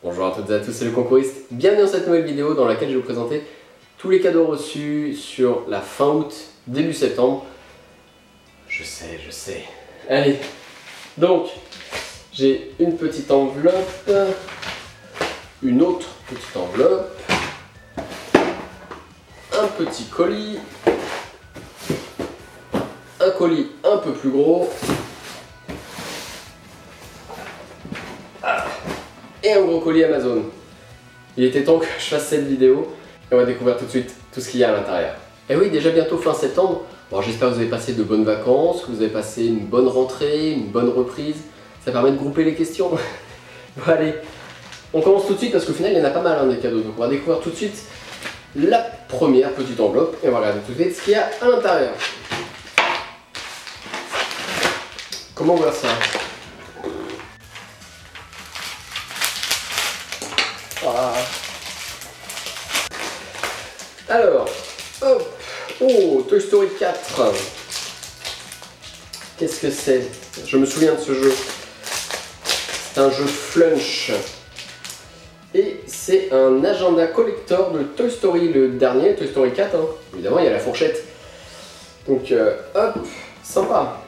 Bonjour à toutes et à tous, c'est le concouriste. Bienvenue dans cette nouvelle vidéo dans laquelle je vais vous présenter tous les cadeaux reçus sur la fin août, début septembre. Je sais. Allez, donc j'ai une petite enveloppe, une autre petite enveloppe, un petit colis, un colis un peu plus gros, et un gros colis Amazon. Il était temps que je fasse cette vidéo et on va découvrir tout de suite tout ce qu'il y a à l'intérieur. Et oui, déjà bientôt fin septembre. Bon, j'espère que vous avez passé de bonnes vacances, que vous avez passé une bonne rentrée, une bonne reprise. Ça permet de grouper les questions. Bon allez, on commence tout de suite parce qu'au final il y en a pas mal des cadeaux. Donc on va découvrir tout de suite la première petite enveloppe et on va regarder tout de suite ce qu'il y a à l'intérieur. Comment on voit ça? Alors, hop, oh, Toy Story 4. Qu'est-ce que c'est? Je me souviens de ce jeu. C'est un jeu Flunch. Et c'est un agenda collector de Toy Story, le dernier, Toy Story 4. Hein. Évidemment, il y a la fourchette. Donc, hop, sympa.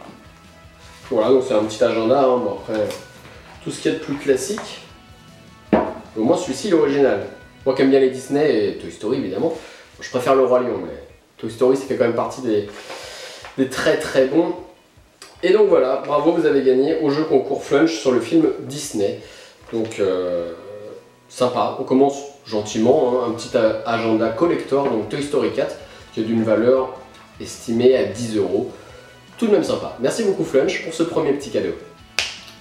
Voilà, donc c'est un petit agenda. Hein. Bon, après, tout ce qu'il y a de plus classique. Au moins, celui-ci, l'original. Moi qui aime bien les Disney et Toy Story, évidemment. Je préfère le Roi Lion, mais Toy Story, ça fait quand même partie des très bons. Et donc voilà, bravo, vous avez gagné au jeu concours Flunch sur le film Disney. Donc sympa, on commence gentiment, hein, un petit agenda collector, donc Toy Story 4, qui est d'une valeur estimée à 10 €. Tout de même sympa. Merci beaucoup Flunch pour ce premier petit cadeau.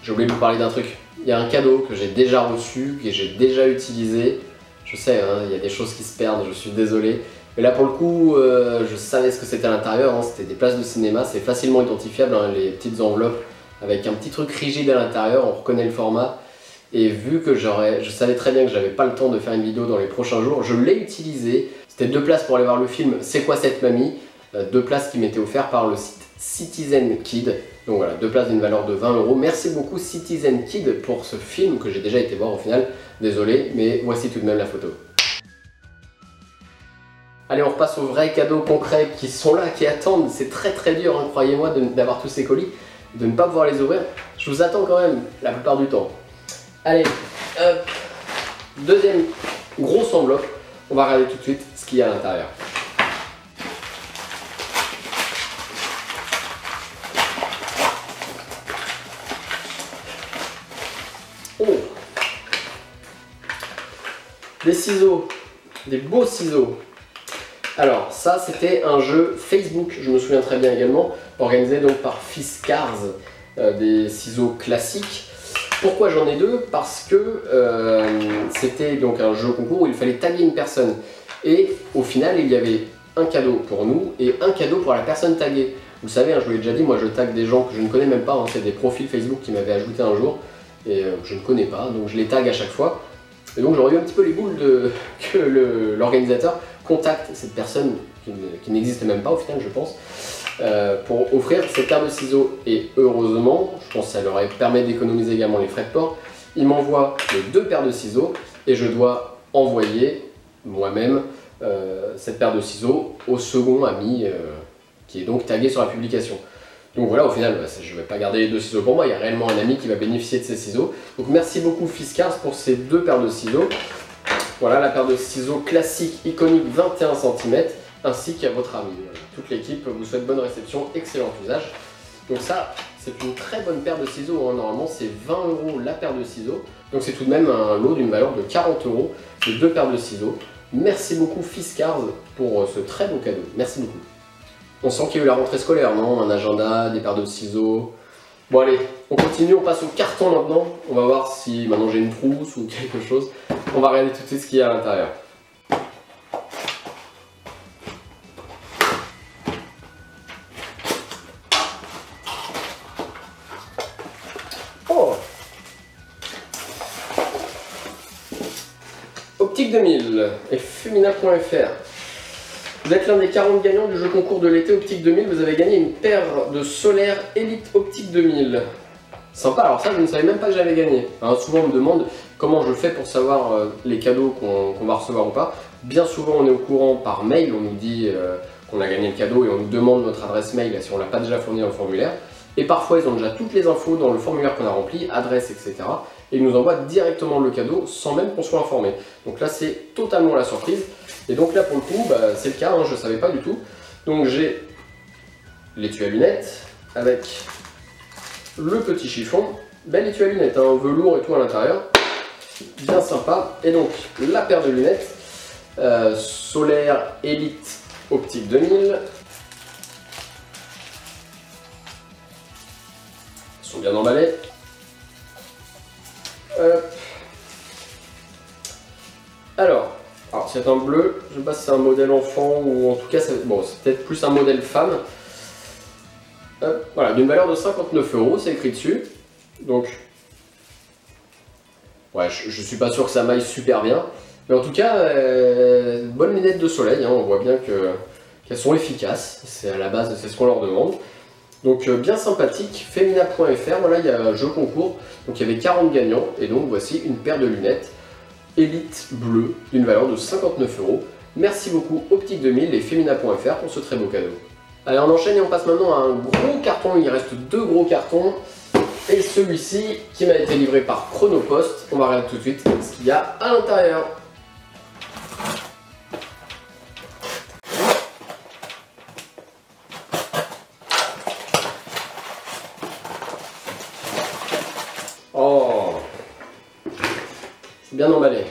J'ai oublié de vous parler d'un truc. Il y a un cadeau que j'ai déjà reçu, que j'ai déjà utilisé. Je sais, hein, il y a des choses qui se perdent, je suis désolé. Mais là pour le coup, je savais ce que c'était à l'intérieur, hein, c'était des places de cinéma, c'est facilement identifiable, hein, les petites enveloppes avec un petit truc rigide à l'intérieur, on reconnaît le format. Et vu que je savais très bien que j'avais pas le temps de faire une vidéo dans les prochains jours, je l'ai utilisé. C'était 2 places pour aller voir le film C'est quoi cette mamie, 2 places qui m'étaient offertes par le site Citizen Kid. Donc voilà, 2 places d'une valeur de 20 €. Merci beaucoup Citizen Kid pour ce film que j'ai déjà été voir au final. Désolé, mais voici tout de même la photo. Allez, on repasse aux vrais cadeaux concrets qui sont là, qui attendent. C'est très dur, hein, croyez-moi, d'avoir tous ces colis, de ne pas pouvoir les ouvrir. Je vous attends quand même, la plupart du temps. Allez, hop, deuxième grosse enveloppe. On va regarder tout de suite ce qu'il y a à l'intérieur. Oh, des ciseaux, des beaux ciseaux. Alors ça c'était un jeu Facebook, je me souviens très bien également, organisé donc par Fiskars, des ciseaux classiques. Pourquoi j'en ai 2? Parce que c'était donc un jeu concours où il fallait taguer une personne. Et au final il y avait un cadeau pour nous et un cadeau pour la personne taguée. Vous savez, hein, je vous l'ai déjà dit, moi je tague des gens que je ne connais même pas, hein, c'est des profils Facebook qui m'avaient ajouté un jour et je ne connais pas, donc je les tag à chaque fois. Et donc j'aurais eu un petit peu les boules que l'organisateur contacte cette personne qui n'existe même pas au final, je pense, pour offrir cette paire de ciseaux. Et heureusement, je pense que ça leur permet d'économiser également les frais de port, il m'envoie les 2 paires de ciseaux et je dois envoyer moi-même cette paire de ciseaux au second ami qui est donc tagué sur la publication. Donc voilà, au final, je ne vais pas garder les 2 ciseaux pour moi, il y a réellement un ami qui va bénéficier de ces ciseaux. Donc merci beaucoup Fiskars pour ces 2 paires de ciseaux. Voilà la paire de ciseaux classique, iconique 21 cm, ainsi qu'à votre ami. Toute l'équipe vous souhaite bonne réception, excellent usage. Donc ça, c'est une très bonne paire de ciseaux, hein. Normalement c'est 20 € la paire de ciseaux. Donc c'est tout de même un lot d'une valeur de 40 €, ces 2 paires de ciseaux. Merci beaucoup Fiskars pour ce très beau cadeau, merci beaucoup. On sent qu'il y a eu la rentrée scolaire, non? Un agenda, des paires de ciseaux. Bon allez, on continue, on passe au carton maintenant. On va voir si maintenant j'ai une trousse ou quelque chose. On va regarder tout de suite ce qu'il y a à l'intérieur. Oh! Optique 2000 et Femina.fr. Vous êtes l'un des 40 gagnants du jeu concours de l'été Optique 2000. Vous avez gagné une paire de solaire Elite Optique 2000. Sympa, alors ça je ne savais même pas que j'avais gagné. Alors, souvent on me demande Comment je fais pour savoir les cadeaux qu'on va recevoir ou pas? Bien souvent on est au courant par mail, on nous dit qu'on a gagné le cadeau et on nous demande notre adresse mail si on ne l'a pas déjà fourni dans le formulaire. Et parfois ils ont déjà toutes les infos dans le formulaire qu'on a rempli, adresse, etc. Et ils nous envoient directement le cadeau sans même qu'on soit informé. Donc là c'est totalement la surprise. Et donc là pour le coup, c'est le cas, hein, je ne savais pas du tout. Donc j'ai l'étui à lunettes avec le petit chiffon. Bel étui à lunettes, hein, velours et tout à l'intérieur. Bien sympa. Et donc la paire de lunettes Solaire Elite Optique 2000. Ils sont bien emballés. Alors c'est un bleu, je ne sais pas si c'est un modèle enfant ou en tout cas c'est peut-être plus un modèle femme. Voilà, d'une valeur de 59 €, c'est écrit dessus. Donc, ouais, je suis pas sûr que ça maille super bien. Mais en tout cas, bonnes lunettes de soleil, hein, on voit bien qu'elles sont efficaces. C'est à la base, c'est ce qu'on leur demande. Donc, bien sympathique, femina.fr, voilà, il y a un jeu concours. Donc, il y avait 40 gagnants. Et donc, voici une paire de lunettes Elite bleu d'une valeur de 59 €. Merci beaucoup Optique 2000 et femina.fr pour ce très beau cadeau. Allez, on enchaîne et on passe maintenant à un gros carton. Il reste 2 gros cartons. Et celui-ci qui m'a été livré par Chronopost. On va regarder tout de suite ce qu'il y a à l'intérieur. Oh, c'est bien emballé.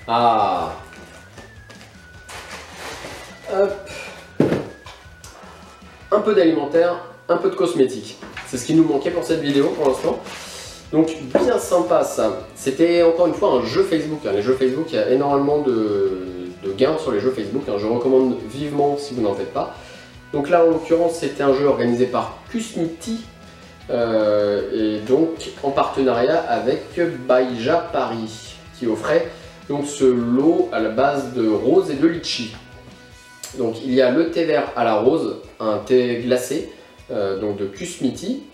Ah. Hop. Un peu d'alimentaire, un peu de cosmétiques. C'est ce qui nous manquait pour cette vidéo pour l'instant. Donc bien sympa ça. C'était encore une fois un jeu Facebook. Les jeux Facebook, il y a énormément de gains sur les jeux Facebook. Je recommande vivement si vous n'en faites pas. Donc là en l'occurrence c'était un jeu organisé par Kusmiti. Et donc en partenariat avec Baija Paris qui offrait donc ce lot à la base de rose et de litchi. Donc il y a le thé vert à la rose, un thé glacé donc de Kusmiti.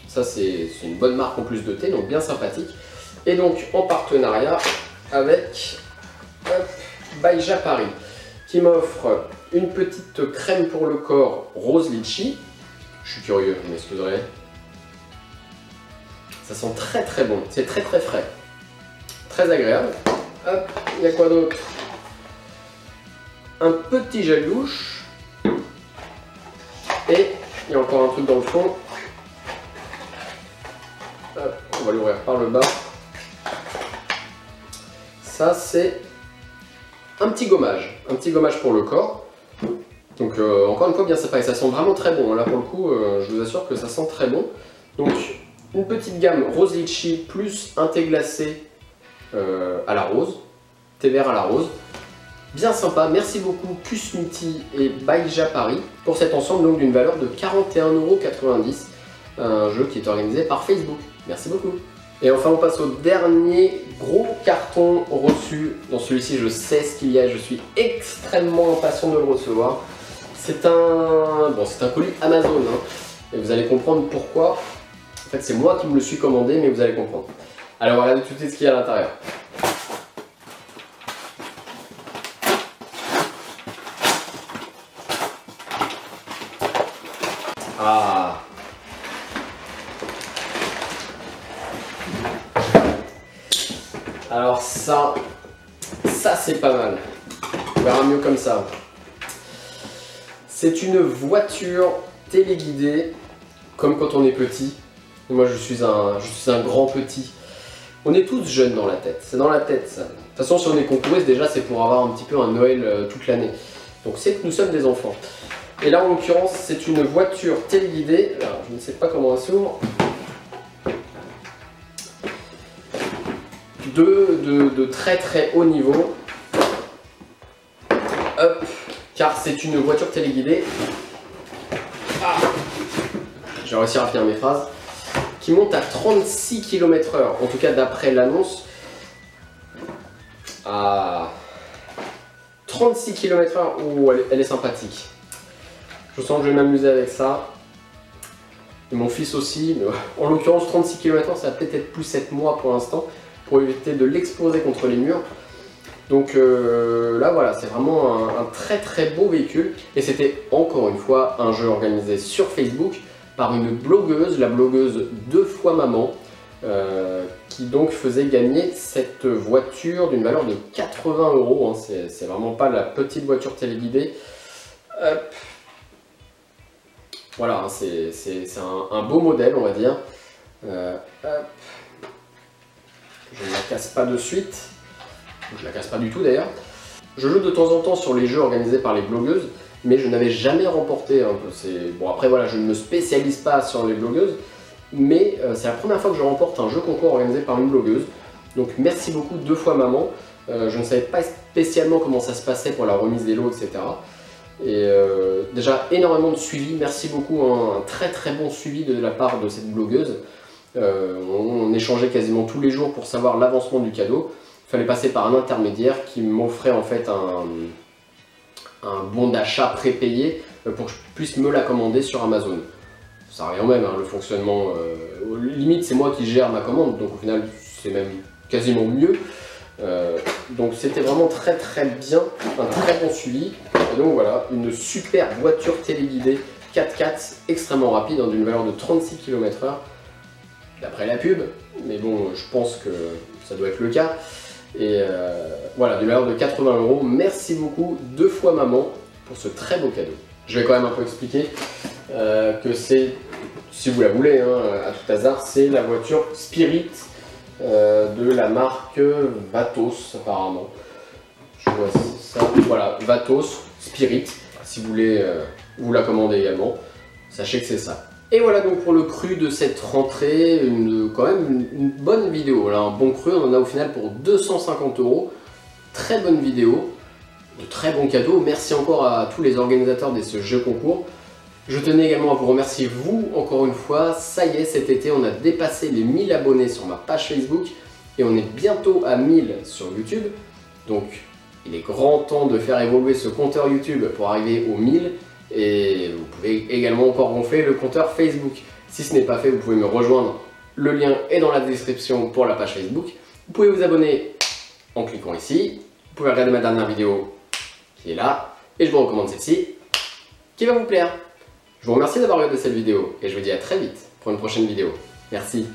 Ça c'est une bonne marque en plus de thé, donc bien sympathique. Et donc en partenariat avec Baija Paris qui m'offre une petite crème pour le corps rose litchi. Je suis curieux, vous m'excuserez. Ça sent très très bon, c'est très très frais. Très agréable. Hop, il y a quoi d'autre? Un petit gel douche. Et il y a encore un truc dans le fond. Hop, on va l'ouvrir par le bas. Ça c'est un petit gommage pour le corps. Donc encore une fois bien sympa et ça sent vraiment très bon. Là pour le coup je vous assure que ça sent très bon. Donc une petite gamme rose litchi plus un thé glacé à la rose, thé vert à la rose. Bien sympa, merci beaucoup Kusmiti et Baija Paris pour cet ensemble donc d'une valeur de 41,90 €. Un jeu qui est organisé par Facebook. Merci beaucoup. Et enfin on passe au dernier gros carton reçu. Dans celui-ci je sais ce qu'il y a, je suis extrêmement impatient de le recevoir. C'est un colis Amazon hein, et vous allez comprendre pourquoi. En fait c'est moi qui me le suis commandé mais vous allez comprendre. Alors regardez tout de suite ce qu'il y a à l'intérieur. Ah. Alors ça c'est pas mal. On verra mieux comme ça. C'est une voiture téléguidée, comme quand on est petit. Moi je suis un grand petit. On est tous jeunes dans la tête, c'est dans la tête ça. De toute façon si on est concouriste déjà c'est pour avoir un petit peu un Noël toute l'année. Donc c'est que nous sommes des enfants. Et là en l'occurrence c'est une voiture téléguidée. Alors je ne sais pas comment elle s'ouvre. De très très haut niveau. Hop, car c'est une voiture téléguidée. Ah, j'ai réussi à finir mes phrases. Qui monte à 36 km/h, en tout cas d'après l'annonce. Ah, 36 km/h, ouh, elle est sympathique. Je sens que je vais m'amuser avec ça. et mon fils aussi. Mais en l'occurrence 36 km/h, ça va peut-être être plus 7 mois pour l'instant, pour éviter de l'exploser contre les murs. Donc là voilà, c'est vraiment un très très beau véhicule. Et c'était encore une fois un jeu organisé sur Facebook par une blogueuse, la blogueuse 2 fois maman, qui donc faisait gagner cette voiture d'une valeur de 80 €. Hein. C'est vraiment pas la petite voiture téléguidée. Voilà, hein, c'est un beau modèle, on va dire. Je ne la casse pas de suite. Je la casse pas du tout d'ailleurs. Je joue de temps en temps sur les jeux organisés par les blogueuses, mais je n'avais jamais remporté. Hein. Bon, après voilà, je ne me spécialise pas sur les blogueuses, mais c'est la première fois que je remporte un jeu concours organisé par une blogueuse. Donc merci beaucoup 2 fois maman. Je ne savais pas spécialement comment ça se passait pour la remise des lots, etc. Et déjà énormément de suivi, merci beaucoup, hein, un très très bon suivi de la part de cette blogueuse. On échangeait quasiment tous les jours pour savoir l'avancement du cadeau. Il fallait passer par un intermédiaire qui m'offrait en fait un bon d'achat prépayé pour que je puisse me la commander sur Amazon. Ça revient au même, hein, le fonctionnement, limite c'est moi qui gère ma commande, donc au final c'est même quasiment mieux. Donc c'était vraiment très très bien, un très bon suivi. Et donc voilà, une super voiture téléguidée 4x4 extrêmement rapide, hein, d'une valeur de 36 km/h d'après la pub, mais bon je pense que ça doit être le cas. Et voilà, d'une valeur de 80 €. Merci beaucoup 2 fois maman pour ce très beau cadeau. Je vais quand même un peu expliquer que c'est, si vous la voulez, hein, à tout hasard, c'est la voiture Spirit de la marque Vatos apparemment. Je vois ça, voilà, Vatos Spirit, si vous voulez vous la commander également, sachez que c'est ça. Et voilà donc pour le cru de cette rentrée, quand même une bonne vidéo, là, un bon cru, on en a au final pour 250 €, très bonne vidéo, de très bons cadeaux. Merci encore à tous les organisateurs de ce jeu concours. Je tenais également à vous remercier, vous, encore une fois. Ça y est, cet été, on a dépassé les 1000 abonnés sur ma page Facebook et on est bientôt à 1000 sur YouTube. Donc, il est grand temps de faire évoluer ce compteur YouTube pour arriver aux 1000. Et vous pouvez également encore gonfler le compteur Facebook. Si ce n'est pas fait, vous pouvez me rejoindre. Le lien est dans la description pour la page Facebook. Vous pouvez vous abonner en cliquant ici. Vous pouvez regarder ma dernière vidéo qui est là. Et je vous recommande celle-ci qui va vous plaire. Je vous remercie d'avoir regardé cette vidéo et je vous dis à très vite pour une prochaine vidéo. Merci.